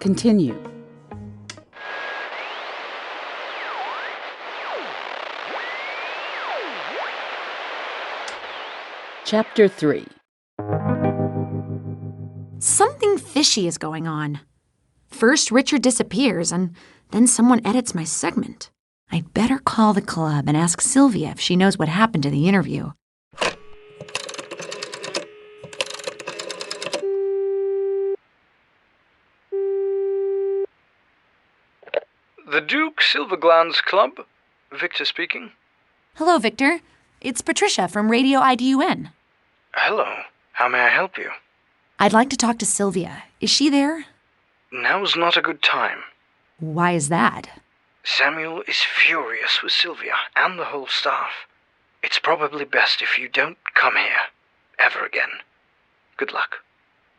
Continue. Chapter 3. Something fishy is going on. First, Richard disappears, and then someone edits my segment. I'd better call the club and ask Sylvia if she knows what happened to the interview. The Duke Silverglands Club? Victor speaking. Hello, Victor. It's Patricia from Radio IDUN. Hello. How may I help you? I'd like to talk to Sylvia. Is she there? Now's not a good time. Why is that? Samuel is furious with Sylvia and the whole staff. It's probably best if you don't come here ever again. Good luck.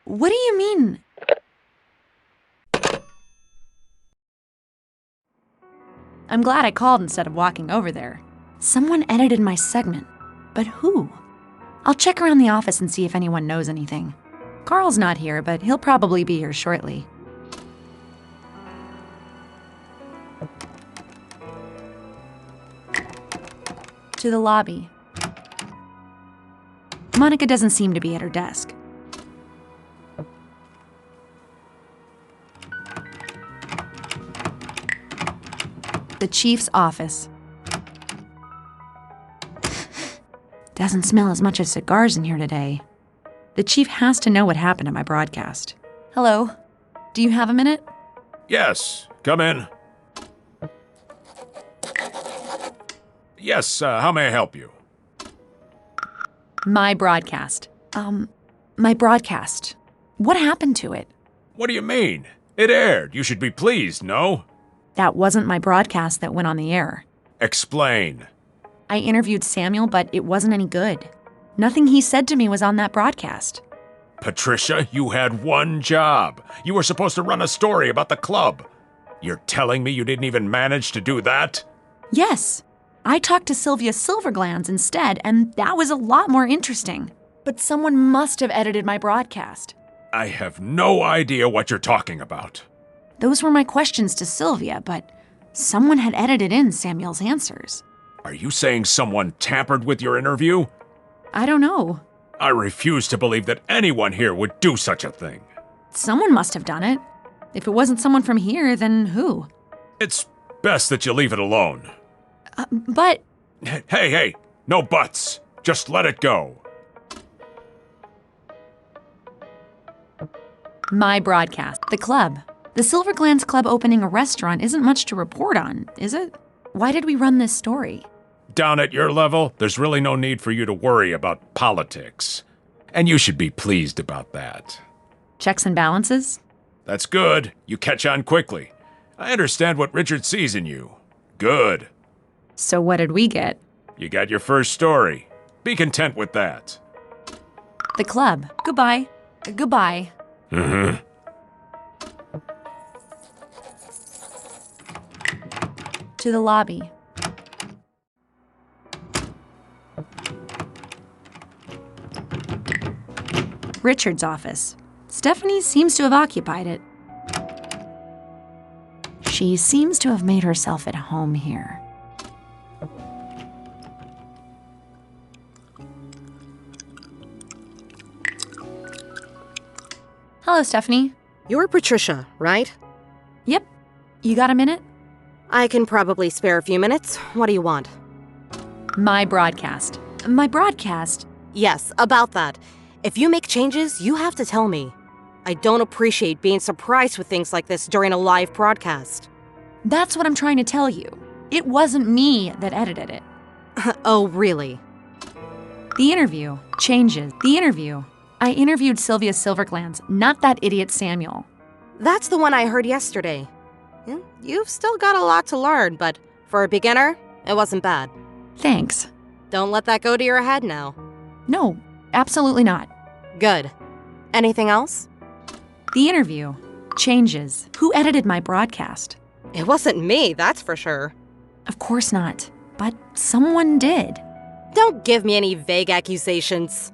What do you mean? I'm glad I called instead of walking over there. Someone edited my segment. But who? I'll check around the office and see if anyone knows anything. Carl's not here, but he'll probably be here shortly. To the lobby. Monica doesn't seem to be at her desk. The chief's office. Doesn't smell as much of cigars in here today. The chief has to know what happened at my broadcast. Hello. Do you have a minute? Yes, come in. Yes, how may I help you? My broadcast. My broadcast. What happened to it? What do you mean? It aired. You should be pleased, no? That wasn't my broadcast that went on the air. Explain. I interviewed Samuel, but it wasn't any good. Nothing he said to me was on that broadcast. Patricia, you had one job. You were supposed to run a story about the club. You're telling me you didn't even manage to do that? Yes. I talked to Sylvia Silverglands instead, and that was a lot more interesting. But someone must have edited my broadcast. I have no idea what you're talking about. Those were my questions to Sylvia, but someone had edited in Samuel's answers. Are you saying someone tampered with your interview? I don't know. I refuse to believe that anyone here would do such a thing. Someone must have done it. If it wasn't someone from here, then who? It's best that you leave it alone. But... Hey, no buts. Just let it go. My broadcast. The club. The Silverglands Club opening a restaurant isn't much to report on, is it? Why did we run this story? Down at your level, there's really no need for you to worry about politics. And you should be pleased about that. Checks and balances? That's good. You catch on quickly. I understand what Richard sees in you. Good. So what did we get? You got your first story. Be content with that. The club. Goodbye. Goodbye. Mm-hmm. To the lobby. Richard's office. Stephanie seems to have occupied it. She seems to have made herself at home here. Hello, Stephanie. You're Patricia, right? Yep. You got a minute? I can probably spare a few minutes. What do you want? My broadcast. My broadcast? Yes, about that. If you make changes, you have to tell me. I don't appreciate being surprised with things like this during a live broadcast. That's what I'm trying to tell you. It wasn't me that edited it. Oh, really? The interview. Changes. The interview. I interviewed Sylvia Silverglands, not that idiot Samuel. That's the one I heard yesterday. You've still got a lot to learn, but for a beginner, it wasn't bad. Thanks. Don't let that go to your head now. No, absolutely not. Good. Anything else? The interview. Changes. Who edited my broadcast? It wasn't me, that's for sure. Of course not. But someone did. Don't give me any vague accusations.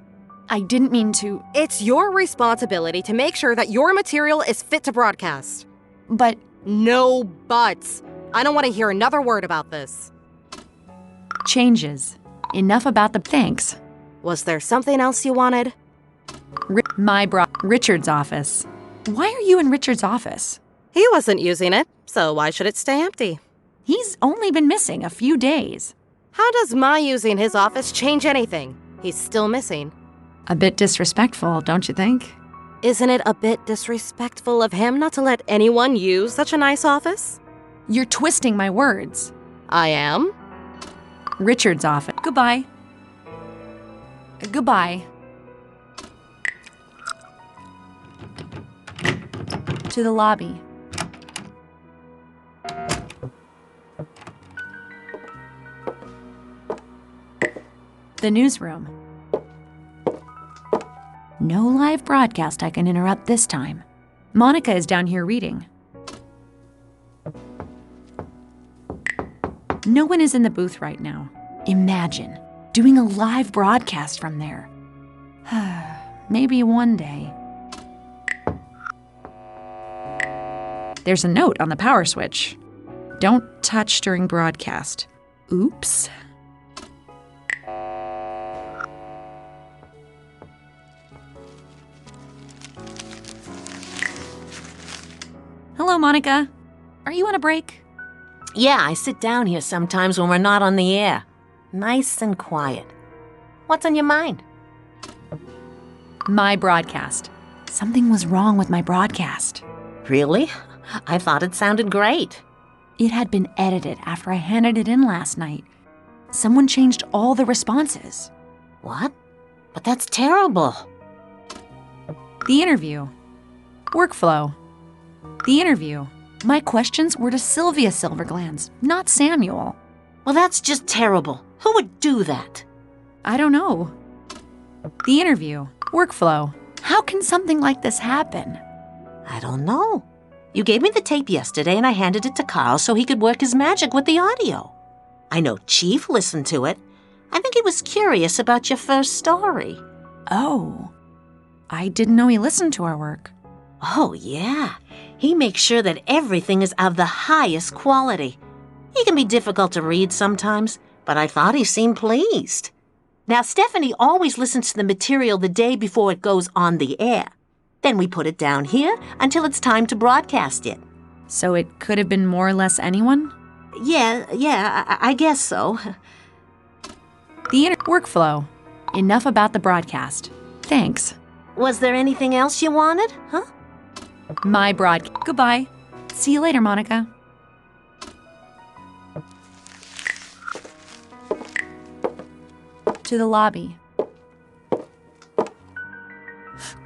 I didn't mean to. It's your responsibility to make sure that your material is fit to broadcast. But No buts. I don't want to hear another word about this. changes. Enough about the thanks. Was there something else you wanted? Richard's office. Why are you in Richard's office? He wasn't using it, so why should it stay empty? He's only been missing a few days. How does my using his office change anything? He's still missing. A bit disrespectful, don't you think? Isn't it a bit disrespectful of him not to let anyone use such a nice office? You're twisting my words. I am. Richard's office. Goodbye. Goodbye. To the lobby. The newsroom. No live broadcast I can interrupt this time. Monica is down here reading. No one is in the booth right now. Imagine doing a live broadcast from there. Maybe one day. There's a note on the power switch. Don't touch during broadcast. Oops. Hello, Monica. Are you on a break? Yeah, I sit down here sometimes when we're not on the air. Nice and quiet. What's on your mind? My broadcast. Something was wrong with my broadcast. Really? I thought it sounded great. It had been edited after I handed it in last night. Someone changed all the responses. What? But that's terrible. The interview. Workflow. The interview. My questions were to Sylvia Silverglands, not Samuel. Well, that's just terrible. Who would do that? I don't know. The interview. Workflow. How can something like this happen? I don't know. You gave me the tape yesterday and I handed it to Carl so he could work his magic with the audio. I know Chief listened to it. I think he was curious about your first story. Oh. I didn't know he listened to our work. Oh, yeah. He makes sure that everything is of the highest quality. He can be difficult to read sometimes, but I thought he seemed pleased. Now, Stephanie always listens to the material the day before it goes on the air. Then we put it down here until it's time to broadcast it. So it could have been more or less anyone? Yeah, I guess so. The workflow. Enough about the broadcast. Thanks. Was there anything else you wanted, huh? My Goodbye. See you later, Monica. To the lobby.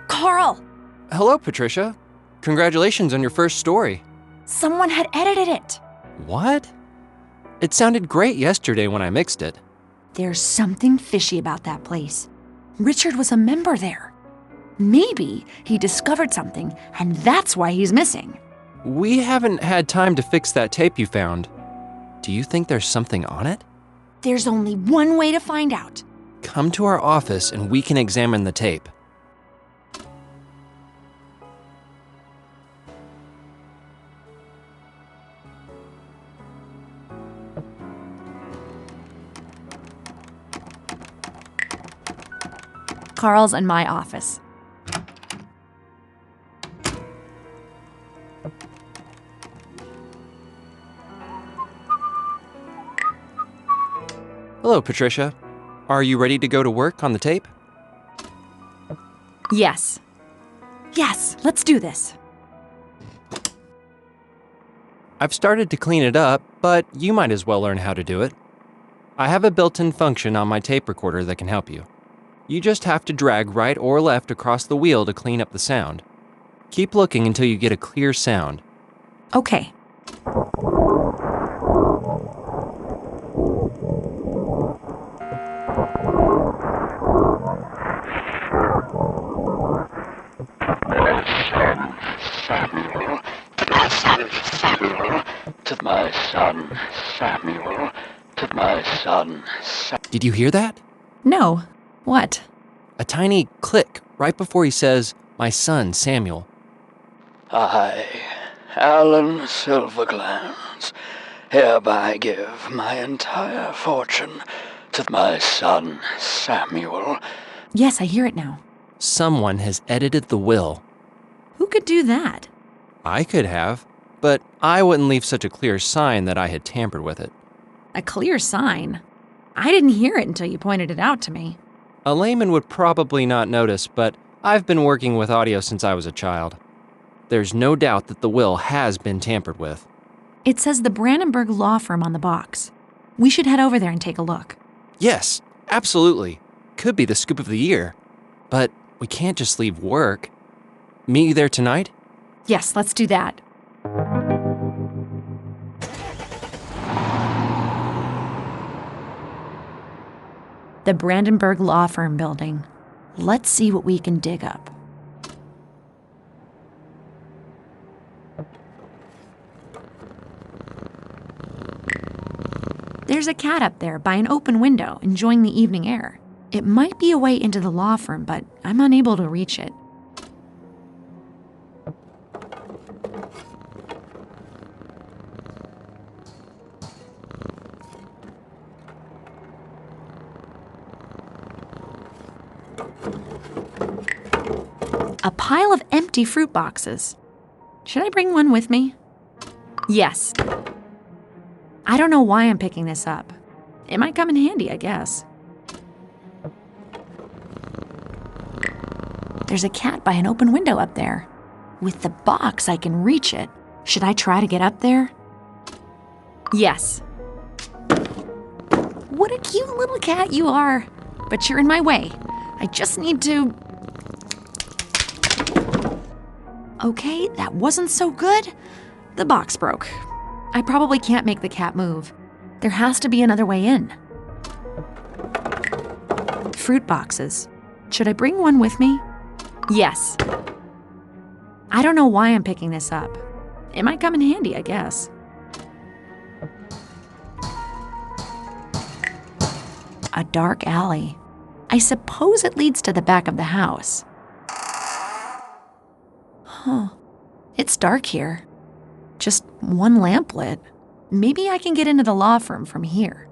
Carl! Hello, Patricia. Congratulations on your first story. Someone had edited it. What? It sounded great yesterday when I mixed it. There's something fishy about that place. Richard was a member there. Maybe he discovered something, and that's why he's missing. We haven't had time to fix that tape you found. Do you think there's something on it? There's only one way to find out. Come to our office and we can examine the tape. Carl's in my office. Hello, Patricia. Are you ready to go to work on the tape? Yes. Yes, let's do this. I've started to clean it up, but you might as well learn how to do it. I have a built-in function on my tape recorder that can help you. You just have to drag right or left across the wheel to clean up the sound. Keep looking until you get a clear sound. Okay. To my son, Samuel, to my son, Did you hear that? No. What? A tiny click right before he says, "My son, Samuel." I Alan Silverglans, hereby give my entire fortune to my son, Samuel. Yes, I hear it now. Someone has edited the will. Who could do that? I could have, but I wouldn't leave such a clear sign that I had tampered with it. A clear sign? I didn't hear it until you pointed it out to me. A layman would probably not notice, but I've been working with audio since I was a child. There's no doubt that the will has been tampered with. It says the Brandenburg Law Firm on the box. We should head over there and take a look. Yes, absolutely. Could be the scoop of the year. But we can't just leave work. Meet you there tonight? Yes, let's do that. The Brandenburg Law Firm building. Let's see what we can dig up. There's a cat up there by an open window, enjoying the evening air. It might be a way into the law firm, but I'm unable to reach it. A pile of empty fruit boxes. Should I bring one with me? Yes. I don't know why I'm picking this up. It might come in handy, I guess. There's a cat by an open window up there. With the box, I can reach it. Should I try to get up there? Yes. What a cute little cat you are. But you're in my way. I just need to... Okay, that wasn't so good. The box broke. I probably can't make the cat move. There has to be another way in. Fruit boxes. Should I bring one with me? Yes. I don't know why I'm picking this up. It might come in handy, I guess. A dark alley. I suppose it leads to the back of the house. Huh. It's dark here. Just one lamp lit. Maybe I can get into the law firm from here.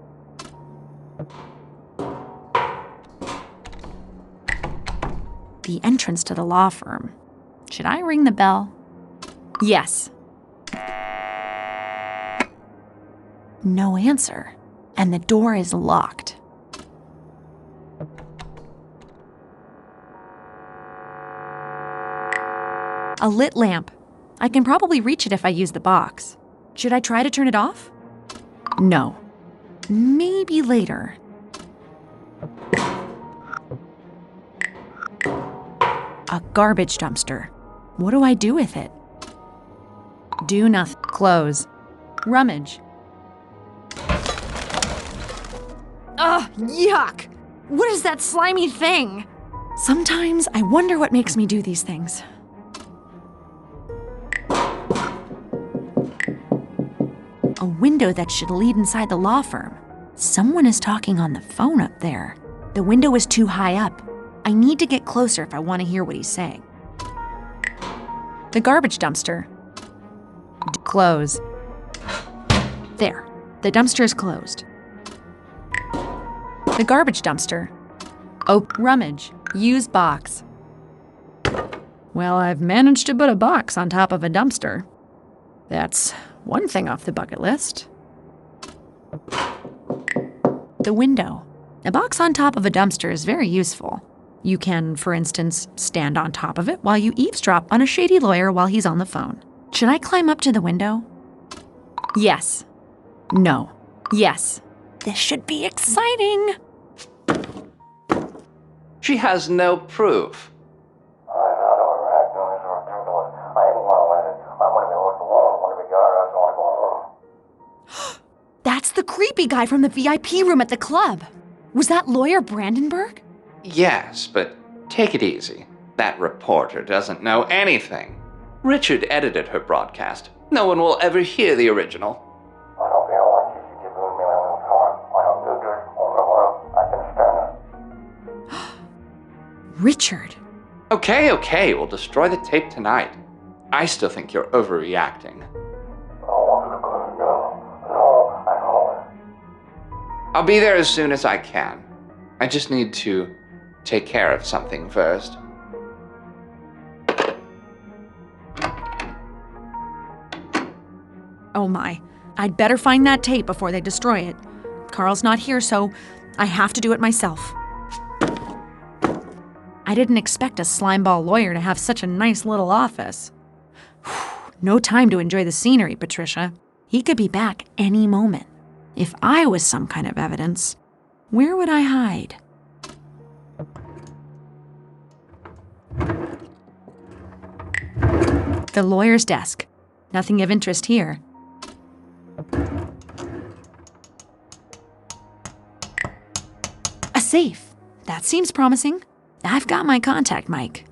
The entrance to the law firm. Should I ring the bell? Yes. No answer. And the door is locked. A lit lamp. I can probably reach it if I use the box. Should I try to turn it off? No. Maybe later. A garbage dumpster. What do I do with it? Do nothing. Close. Rummage. Ugh, yuck! What is that slimy thing? Sometimes I wonder what makes me do these things. A window that should lead inside the law firm. Someone is talking on the phone up there. The window is too high up. I need to get closer if I want to hear what he's saying. The garbage dumpster. Close. There. The dumpster is closed. The garbage dumpster. Rummage. Use box. Well, I've managed to put a box on top of a dumpster. That's one thing off the bucket list. The window. A box on top of a dumpster is very useful. You can, for instance, stand on top of it while you eavesdrop on a shady lawyer while he's on the phone. Should I climb up to the window? Yes. No. Yes. This should be exciting. She has no proof. That's the creepy guy from the VIP room at the club. Was that lawyer Brandenburg? Yes, but take it easy. That reporter doesn't know anything. Richard edited her broadcast. No one will ever hear the original. Richard. Okay, we'll destroy the tape tonight. I still think you're overreacting. I'll be there as soon as I can. I just need to take care of something first. Oh my, I'd better find that tape before they destroy it. Carl's not here, so I have to do it myself. I didn't expect a slimeball lawyer to have such a nice little office. No time to enjoy the scenery, Patricia. He could be back any moment. If I was some kind of evidence, where would I hide? The lawyer's desk. Nothing of interest here. A safe. That seems promising. I've got my contact mic.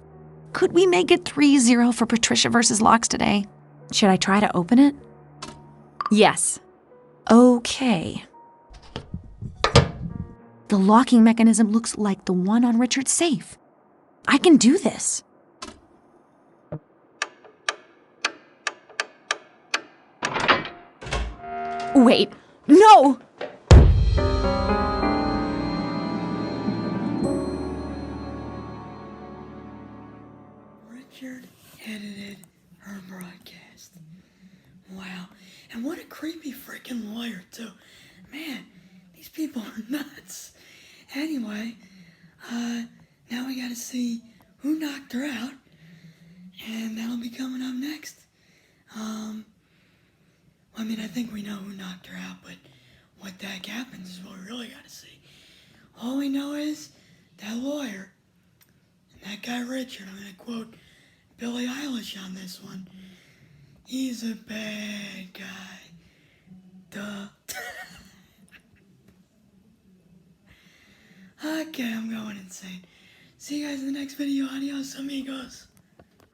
Could we make it 3-0 for Patricia versus Locks today? Should I try to open it? Yes. Okay. The locking mechanism looks like the one on Richard's safe. I can do this. Wait, no! Richard edited her broadcast. Wow. And what a creepy freaking lawyer, too. Man, these people are nuts. Anyway, now we gotta see who knocked her out. And that'll be coming up next. I mean, I think we know who knocked her out, but what the heck happens is what we really gotta see. All we know is that lawyer and that guy Richard, I'm gonna quote Billie Eilish on this one. He's a bad guy. Duh. Okay, I'm going insane. See you guys in the next video. Adios, amigos.